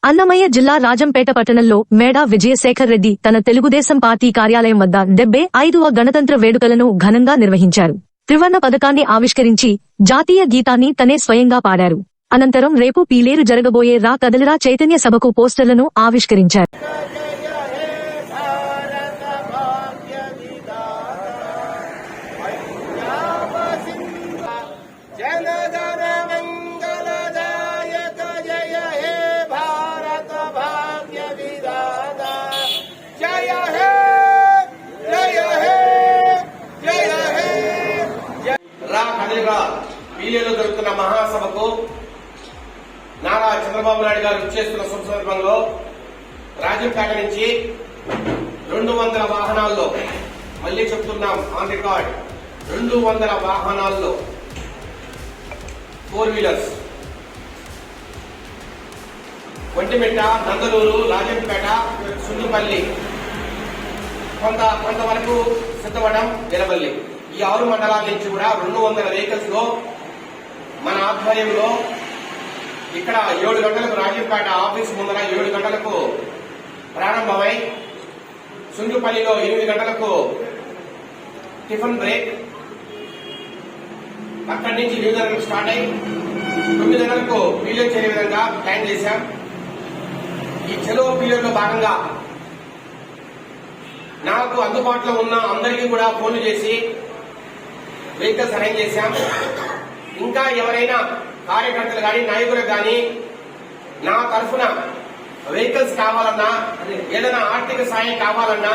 అన్నమయ్య జిల్లా రాజంపేట పట్టణంలో మేడా విజయశేఖర్ రెడ్డి తన తెలుగుదేశం పార్టీ కార్యాలయం వద్ద 75వ గణతంత్ర వేడుకలను ఘనంగా నిర్వహించారు. త్రివర్ణ పథకాన్ని ఆవిష్కరించి జాతీయ గీతాన్ని తనే స్వయంగా పాడారు. అనంతరం రేపు పీలేరు జరగబోయే రా కదలిరా చైతన్య సభకు పోస్టర్లను ఆవిష్కరించారు. పీలేలో జరుగుతున్న మహాసభకు నారా చంద్రబాబు నాయుడు గారు విచ్చేస్తున్న శుభ సందర్భంలో రాజంపేట నుంచి 200 వాహనాల్లో, మళ్లీ చెప్తున్నాం ఆన్ రికార్డ్, 200 వాహనాల్లో 4 వీలర్స్ ఒంటిమిట్ట, నందలూరు, రాజంపేట, సుందుపల్లి, కొంతవరకు సిద్ధవడం, వీరవల్లి, ఈ 6 మండలాల నుంచి కూడా 200 వెహికల్స్ లో మన ఆధ్వర్యంలో ఇక్కడ 7 గంటలకు రాజంపేట ఆఫీస్ ముందర 7 గంటలకు ప్రారంభమై సుందుపల్లిలో 8 గంటలకు టిఫిన్ బ్రేక్, అక్కడి నుంచి 8 గంటలకు స్టార్ట్ అయి 9 గంటలకు పీలేరు చేరే విధంగా ప్లాన్ చేశాం. ఈ చెలో పీలేరులో భాగంగా నాకు అందుబాటులో ఉన్న అందరికీ కూడా ఫోన్లు చేసి వెహికల్స్ అరేంజ్ చేశాం. ఇంకా ఎవరైనా కార్యకర్తలు కానీ నాయకులు కానీ నా తరఫున వెహికల్స్ కావాలన్నా, ఏదైనా ఆర్థిక సాయం కావాలన్నా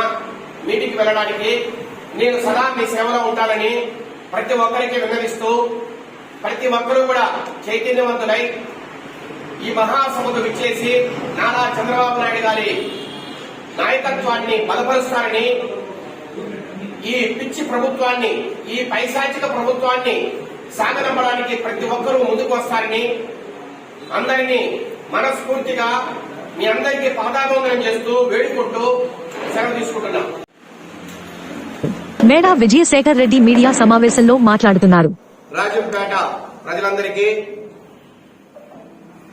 మీటింగ్కి వెళ్ళడానికి నేను సదా మీ సేవలో ఉంటానని ప్రతి ఒక్కరికి విన్నవిస్తూ, ప్రతి ఒక్కరూ కూడా చైతన్యవంతులై ఈ మహాసభకు విచ్చేసి నారా చంద్రబాబు నాయుడు గారి నాయకత్వాన్ని బలపరుస్తారని, ఈ పిచ్చి ప్రభుత్వాన్ని, ఈ పైశాచిక ప్రభుత్వాన్ని సాగనంపడానికి ప్రతి ఒక్కరూ ముందుకు వస్తారని అందరినీ మనస్ఫూర్తిగా మీ అందరికీ పాదాభివందనం చేస్తూ వేడుకుంటూ సెలవు తీసుకుంటున్నాం. మేడా విజయశేఖర్ రెడ్డి మీడియా సమావేశంలో మాట్లాడుతున్నారు. రాజంపేట ప్రజలందరికీ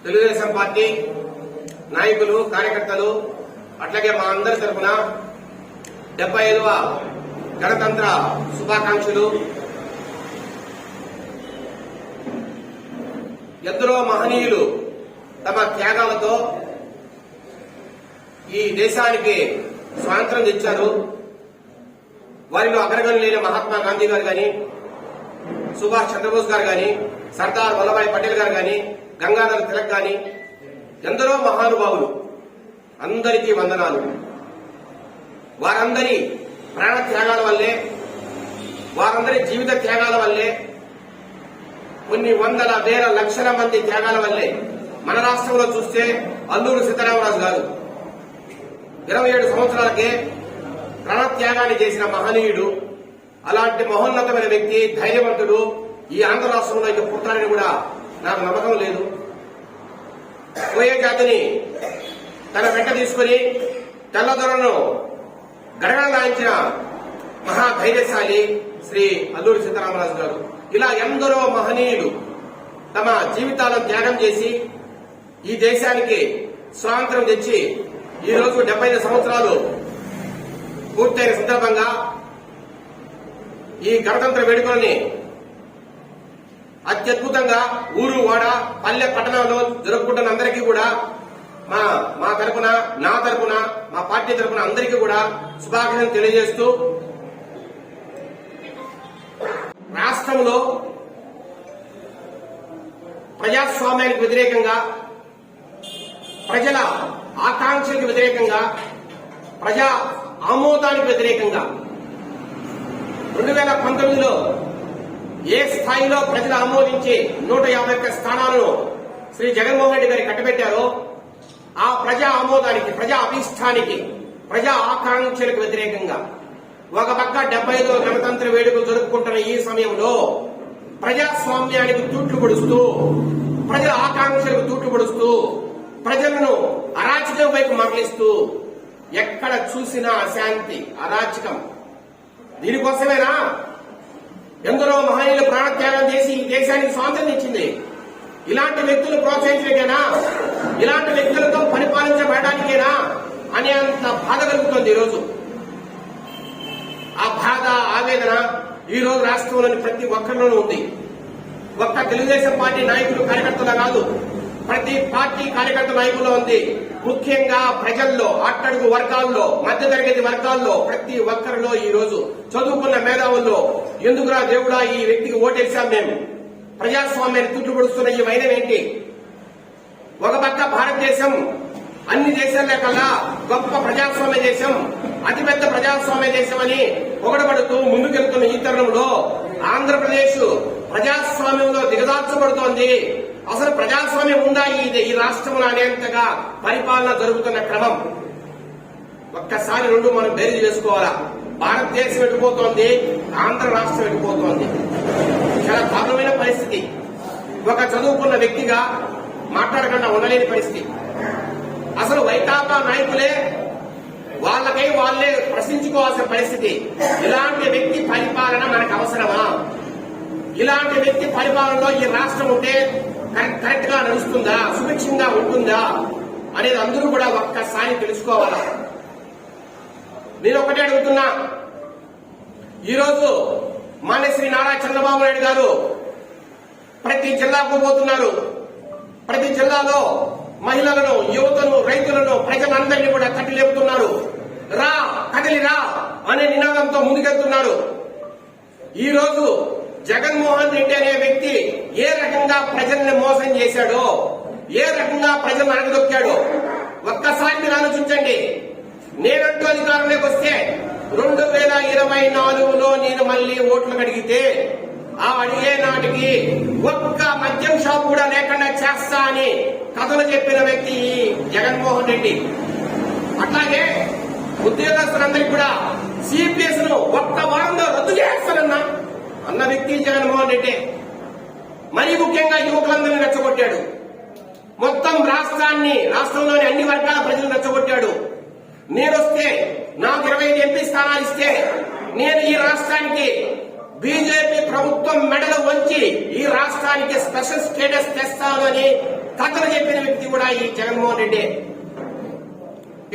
తెలుగుదేశం పార్టీ నాయకులు, కార్యకర్తలు, అట్లాగే మా అందరి తరఫున 75వ గణతంత్ర శుభాకాంక్షలు. ఎందరో మహనీయులు తమ త్యాగాలతో ఈ దేశానికి స్వాతంత్రం తెచ్చారు. వారిలో అగ్రగణ్యులైన మహాత్మా గాంధీ గారు గాని, సుభాష్ చంద్రబోస్ గారు గాని, సర్దార్ వల్లభాయ్ పటేల్ గారు గాని, గంగాధర్ తిలక్ గాని, ఎందరో మహానుభావులు, అందరికీ వందనాలు. వారందరి ప్రాణ త్యాగాల వల్లే, వారందరి జీవిత త్యాగాల వల్లే, కొన్ని వందల వేల లక్షల మంది త్యాగాల వల్లే మన రాష్ట్రంలో చూస్తే అల్లూరి సీతారామరాజు గారు 27 సంవత్సరాలకే ప్రాణత్యాగాన్ని చేసిన మహనీయుడు. అలాంటి మహోన్నతమైన వ్యక్తి, ధైర్యవంతుడు ఈ ఆంధ్ర రాష్ట్రంలో ఇక పుట్టాలని కూడా నాకు నమ్మకం లేదు. కోయ జాతిని తన వెంట తీసుకుని తెల్లదొరలను గడగడలాయించిన మహాధైర్యశాలి శ్రీ అల్లూరి సీతారామరాజు గారు. ఇలా ఎందరో మహనీయులు తమ జీవితాలను త్యాగం చేసి ఈ దేశానికి స్వాతంత్ర్యం తెచ్చి ఈ రోజు 75 సంవత్సరాలు పూర్తయిన సందర్భంగా ఈ గణతంత్ర వేడుకలని అత్యద్భుతంగా ఊరు, వాడ, పల్లె, పట్టణంలో జరుపుకుంటున్న అందరికీ కూడా మా తరపున, నా తరపున, మా పార్టీ తరపున అందరికీ కూడా శుభాకాంక్షలు తెలియజేస్తూ, రాష్ట్రంలో ప్రజాస్వామ్యానికి వ్యతిరేకంగా, ప్రజల ఆకాంక్షలకు వ్యతిరేకంగా, ప్రజా ఆమోదానికి వ్యతిరేకంగా 2019లో ఏ స్థాయిలో ప్రజలు ఆమోదించి 151 స్థానాలను శ్రీ జగన్మోహన్ రెడ్డి గారి కట్టబెట్టారో ఆ ప్రజా ఆమోదానికి, ప్రజా అభిష్టానికి, ప్రజా ఆకాంక్షలకు వ్యతిరేకంగా ఒక పక్క 75వ గణతంత్ర వేడుకలు జరుపుకుంటున్న ఈ సమయంలో ప్రజాస్వామ్యానికి తూట్లు పొడుస్తూ, ప్రజల ఆకాంక్షలకు తూట్లు పొడుస్తూ, ప్రజలను అరాచకం వైపు మరలిస్తూ, ఎక్కడ చూసినా అశాంతి, అరాచకం. దీనికోసమేనా ఎందరో మహనీయులు ప్రాణత్యాగం చేసి ఈ దేశానికి స్వాతంత్ర్యం ఇచ్చింది? ఇలాంటి వ్యక్తులు ప్రోత్సహించడానికేనా, ఇలాంటి వ్యక్తులతో పరిపాలించబడడానికేనా అనే అంత బాధ కలుగుతుంది ఈరోజు. ఆ బాధ, ఆవేదన ఈ రోజు రాష్ట్రంలోని ప్రతి ఒక్కరిలోనూ ఉంది. ఒక్క తెలుగుదేశం పార్టీ నాయకులు కార్యకర్తలు కాదు, ప్రతి పార్టీ కార్యకర్త నాయకుల్లో ఉంది. ముఖ్యంగా ప్రజల్లో, అట్టడుగు వర్గాల్లో, మధ్యతరగతి వర్గాల్లో ప్రతి ఒక్కరిలో ఈ రోజు చదువుకున్న మేధావుల్లో ఎందుకురా దేవుడా ఈ వ్యక్తికి ఓటేశాం మేము, ప్రజాస్వామ్యాన్ని తుట్టుపడుస్తున్న ఈ వైనం ఏంటి? ఒక పక్క భారతదేశం అన్ని దేశాల కల్లా గొప్ప ప్రజాస్వామ్య దేశం, అతిపెద్ద ప్రజాస్వామ్య దేశం అని పొగడబడుతూ ముందుకెళ్తున్న ఈ తరుణంలో ఆంధ్రప్రదేశ్ ప్రజాస్వామ్యంలో దిగదార్చబడుతోంది. అసలు ప్రజాస్వామ్యం ఉందా ఈ రాష్ట్రంలో అనేంతగా పరిపాలన జరుగుతున్న క్రమం. ఒక్కసారి రెండు మనం బేరీజు చేసుకోవాలా. భారతదేశం ఎటుపోతోంది, ఆంధ్ర రాష్ట్రం ఎటుపోతోంది. చాలా దారుణమైన పరిస్థితి. ఒక చదువుకున్న వ్యక్తిగా మాట్లాడకుండా ఉండలేని పరిస్థితి. అసలు వైకాపా నాయకులే వాళ్ళకై వాళ్లే ప్రశ్నించుకోవాల్సిన పరిస్థితి. ఇలాంటి వ్యక్తి పరిపాలన మనకు అవసరమా? ఇలాంటి వ్యక్తి పరిపాలనలో ఈ రాష్ట్రం ఉంటే కరెక్ట్ గా నడుస్తుందా, సుభిక్షంగా ఉంటుందా అనేది అందరూ కూడా ఒక్కసారి తెలుసుకోవాలా. నేను ఒకటే అడుగుతున్నా, ఈరోజు మాన్యశ్రీ నారా చంద్రబాబు నాయుడు గారు ప్రతి జిల్లాకు పోతున్నారు. ప్రతి జిల్లాలో మహిళలను, యువతను, రైతులను, ప్రజలందరినీ కూడా తట్టి లేపుతున్నారు. రా, కదిలి రా అనే నినాదంతో ముందుకెళ్తున్నారు. ఈ రోజు జగన్మోహన్ రెడ్డి అనే వ్యక్తి ఏ రకంగా ప్రజల్ని మోసం చేశాడో, ఏ రకంగా ప్రజలను అణగదొక్కాడో ఒక్కసారి మీరు ఆలోచించండి. నేనంటూ అధికారంలోకి వస్తే 2024లో నేను మళ్లీ ఓట్లు అడిగితే ఆ అడిగే నాటికి ఒక్క మద్యం షాప్ కూడా లేకుండా చేస్తా అని కథలు చెప్పిన వ్యక్తి జగన్మోహన్ రెడ్డి. అట్లాగే ఉద్యోగస్తులందరికీ కూడా సిపిఎస్ ను ఒక్క వారంలో రద్దు చేస్తానన్నా అన్న వ్యక్తి జగన్మోహన్ రెడ్డి. మరీ ముఖ్యంగా యువకులందరినీ రెచ్చగొట్టాడు. మొత్తం రాష్ట్రంలోని అన్ని వర్గాల ప్రజలు రెచ్చగొట్టాడు. నేనొస్తే నాకు 25 ఎంపీ స్థానాలు ఇస్తే నేను ఈ రాష్ట్రానికి బీజేపీ ప్రభుత్వం మెడలు వంచి ఈ రాష్ట్రానికి స్పెషల్ స్టేటస్ తెస్తాను అని కథలు చెప్పిన వ్యక్తి కూడా ఈ జగన్మోహన్ రెడ్డి.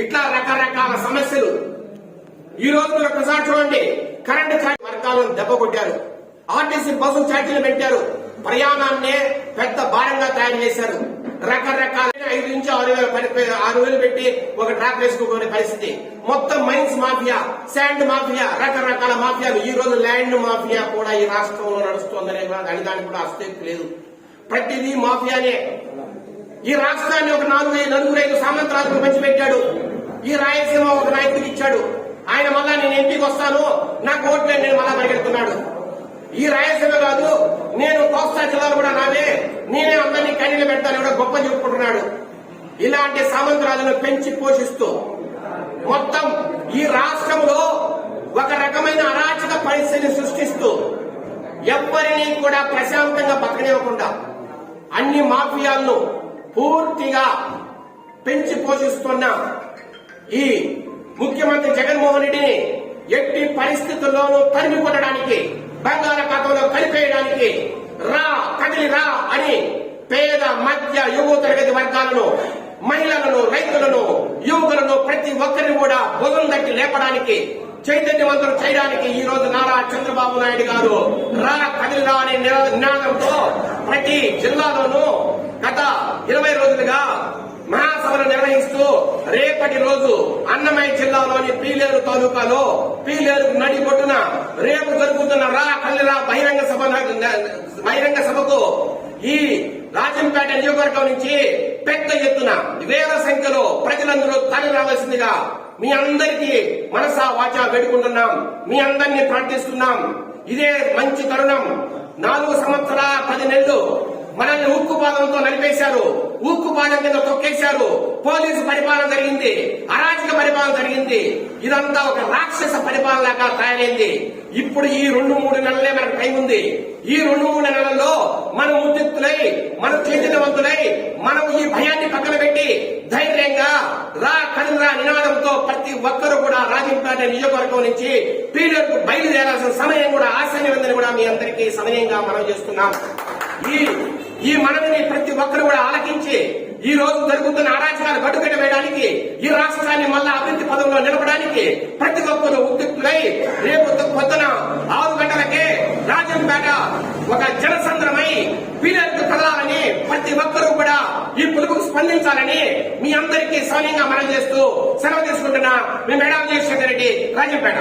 ఇట్లా రకరకాల సమస్యలు. ఈ రోజు మీరు ఒకసారి చూడండి, కరెంటు వర్గాలను దెబ్బ కొట్టారు. ఆర్టీసీ బస్సు ఛార్జీలు పెట్టారు. ప్రయాణాన్నే పెద్ద భారంగా తయారు చేశారు. రకరకాల 5 నుంచి 6,000 పెట్టి ఒక ట్రాక్ వేసుకునే పరిస్థితి. మొత్తం మైన్స్ మాఫియా, శాండ్ మాఫియా, రకరకాల మాఫియాలు. ఈ రోజు ల్యాండ్ మాఫియా కూడా ఈ రాష్ట్రంలో నడుస్తోందనే దానికి కూడా అస్తిత్వం లేదు. ప్రతిదీ మాఫియానే. ఈ రాష్ట్రాన్ని ఒక 4-5 సామంతరాలకు పంచిపెట్టాడు. ఈ రాయలసీమ ఒక నాయకుడికి ఇచ్చాడు. ఆయన మళ్ళా నేను ఎంపీకి వస్తాను, నాకు ఓట్లే, నేను మళ్ళా పరిగెడుతున్నాడు. ఈ రాయలసీమ కాదు, నేను కోస్తా జిల్లాలు కూడా నావే, నేనే అందరినీ కన్నీళ్లు పెడతాను కూడా గొప్ప చెప్పుకుంటున్నాడు. ఇలాంటి సామంతరాలను పెంచి పోషిస్తూ మొత్తం ఈ రాష్ట్రంలో ఒక రకమైన అరాచక పరిస్థితిని సృష్టిస్తూ ఎవ్వరినీ కూడా ప్రశాంతంగా బతకనివ్వకుండా అన్ని మాఫియాలను పూర్తిగా పెంచి పోషిస్తున్న ఈ ముఖ్యమంత్రి జగన్మోహన్ రెడ్డిని ఎట్టి పరిస్థితుల్లోనూ తరిమి కొట్టడానికి, బంగాళాఖాతంలో కలిపేయడానికి రా, కదిలి రా అని పేద, మధ్య, యువ తరగతి వర్గాలను, మహిళలను, రైతులను, యువకులను ప్రతి ఒక్కరిని కూడా భుజం తట్టి లేపడానికి, చైతన్యవంతులు చేయడానికి ఈ రోజు నారా చంద్రబాబు నాయుడు గారు రా, కదిలి రా అనే నినాదంతో ప్రతి జిల్లాలోనూ గత 20 రోజులుగా మహాసభలు నిర్వహిస్తూ రేపటి రోజు అన్నమయ్య జిల్లాలోని పీలేరు తాలూకాలో పీలేరు నడిబొడ్డున రేపు జరుగుతున్న రా కల్లిరా బహిరంగ సభకు ఈ రాజంపేట నియోజకవర్గం నుంచి పెద్ద ఎత్తున వేల సంఖ్యలో ప్రజలందరూ తరలి రావాల్సిందిగా మీ అందరికీ మనసా వాచా వేడుకుంటున్నాం. మీ అందరినీ ప్రార్థిస్తున్నాం. ఇదే మంచి తరుణం. 4 సంవత్సరాల 10 నెలలు మనల్ని ఉక్కుపాదంతో నడిపేశారు, ఉక్కుపాదం కింద తొక్కేశారు. పోలీసు పరిపాలన జరిగింది, అరాచక పరిపాలన జరిగింది. ఇదంతా ఒక రాక్షస పరిపాలనగా తయారైంది. ఇప్పుడు ఈ 2-3 నెలలే మనకు టైం ఉంది. ఈ 2-3 నెలల్లో మనం ఉద్యుక్తులై, మనం చైతన్యవంతులై, మనం ఈ భయాన్ని పక్కన పెట్టి ధైర్యంగా రా కదిరా నినాదంతో ప్రతి ఒక్కరూ కూడా రాజంపేట నియోజకవర్గం నుంచి పీరియడ్కు బయలుదేరాల్సిన సమయం కూడా ఆసన్నమైందని కూడా మీ అందరికీ సమయంగా మనం చేస్తున్నాం. ఈ మనవిని ప్రతి ఒక్కరు కూడా ఆలకించి ఈ రోజు జరుగుతున్న అరాచకాలు గట్టుకట్ట వేయడానికి, ఈ రాష్ట్రాన్ని మళ్ళా అభివృద్ధి పదంలో నిలపడానికి ప్రతి ఒక్కరు ఉద్యుక్తులై రేపు పొద్దున 6 గంటలకే రాజంపేట ఒక జనసంద్రమై పీరియడ్కు కదలాలని ప్రతి ఒక్కరూ కూడా ఈ పిలుపుకు స్పందించాలని మీ అందరికీ సౌన్యంగా మనం చేస్తూ సెలవు తీసుకుంటున్నా. మీ మేడం జయశేఖర్ రెడ్డి, రాజంపేట.